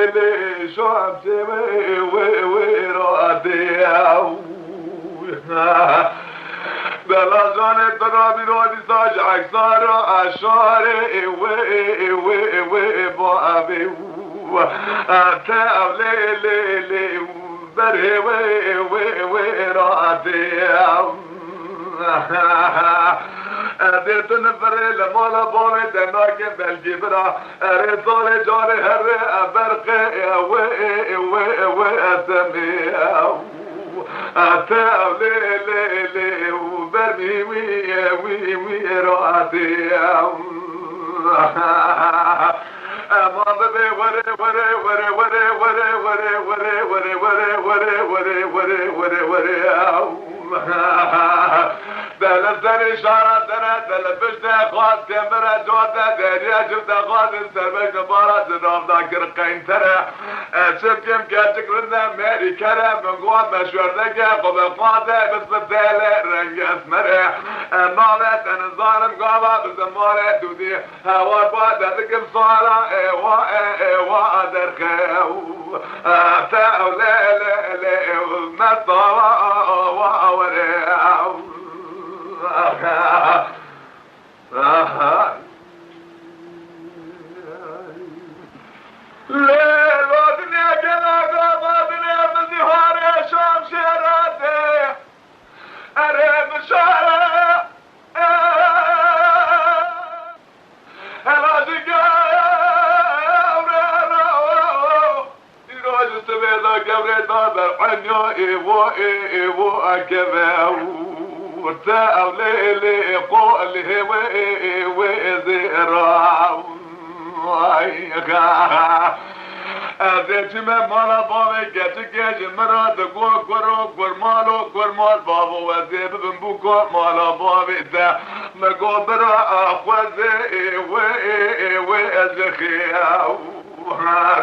ليلي شعبتي ويرادي بلا جان ترابي رادي ساج عكسار اشاري بابي تاو ليلي بري ويرادي ديرت نفر لمالا بامي دناك بالجبرا رسال جاري هر برقي واسمي تاو ليلي وبرمي ويرادي ما ببي وري وري وري وري وري وري وري وري وري وري وري وري وري دلزني شارع دنا دلبشت خاص كمرة جودة دريا جبت خاص سربش نبارة زنام ذاكر قين ترى شبكم كاتك رنا ماري كرم من قوة مشور ذكا قبل فاضة بس بدالة رنج اسمره مالت انا ظالم قابا بزمارة دودي هوار بعد ذكم صالة ايوا درخو تاو لا لا لا مصطفى ووريو ليل ودنيا كذا ودنيا من نهار شام شراتي أريد شارع هلا قبل دار عنيو ايوو اكذا وتاو ليلي قولي وزيرا ازيت ما مالا بابي جاتك مراد قور مال بابو وزيب بنبوكو مالا بابي ذا مقبر اخوزي وازخيا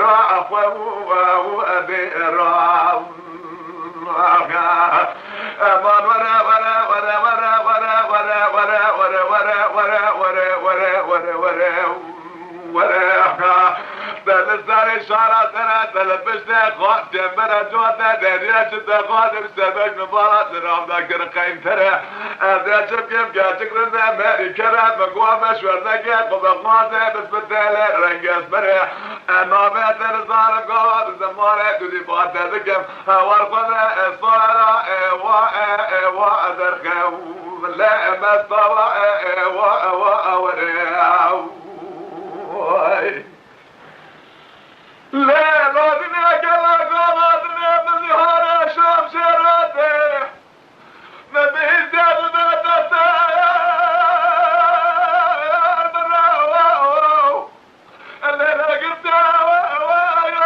راح وابي راح امان ورا ورا ورا ورا ورا ورا ورا ورا ورا ورا ورا ورا ورا ورا بلزاري شارع ترى تلبشت خاط جمرة جوة دريا جدا قادر سبك نبارة درام ذاكر قيم ترى أذيا شبكم جاتك رنا ماري كرم مقوى مشور ذكا قبل قادة بس بدالة رنج اسمره أما بيتر ظالم قوة بزمارة دودي باتة ذكم ورقنا الصالة ايوا درخو لا مصطفى ايوا وريو لا غادنا كلا غادنا من نهار شام شراتي ما بيزداد بتسا براو الليلة قلتا وياري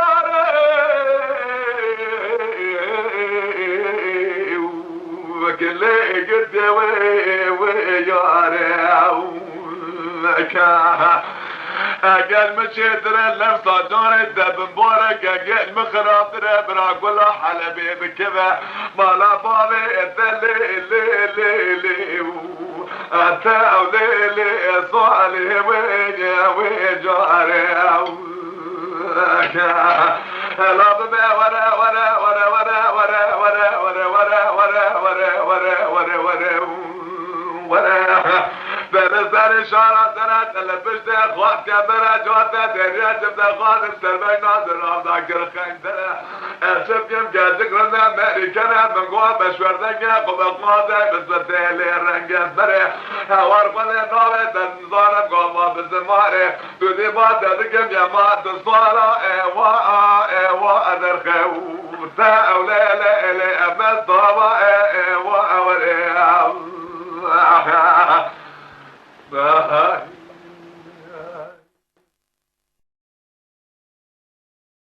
وكل قلتا وياري اقل مشيتر اللمسة دور الدب مبارك اقل مخراطر براقول حلبي بكذا مالا بابي اللي اتاو ليلي صالي ويجاري لا بما ورا ورا ورا ورا ورا ورا ورا ورا ورا ورا ورا ورا ورا بلزاري شارع ترى تلبشت اخوات كبرة جوة دريا جبت خاطر سربك ناظر رام ذاكر خين ترى شبكم جاتك رنا ماري كرم من قوة مشور ذكا قبل قادة بس بدالي رنج اسمره هوار قلي نوبة تنظارم قوة بزماري تودي بات ذكم يمات الصالة ايوا درخو تاو ليلي مصطفى ايوا وريو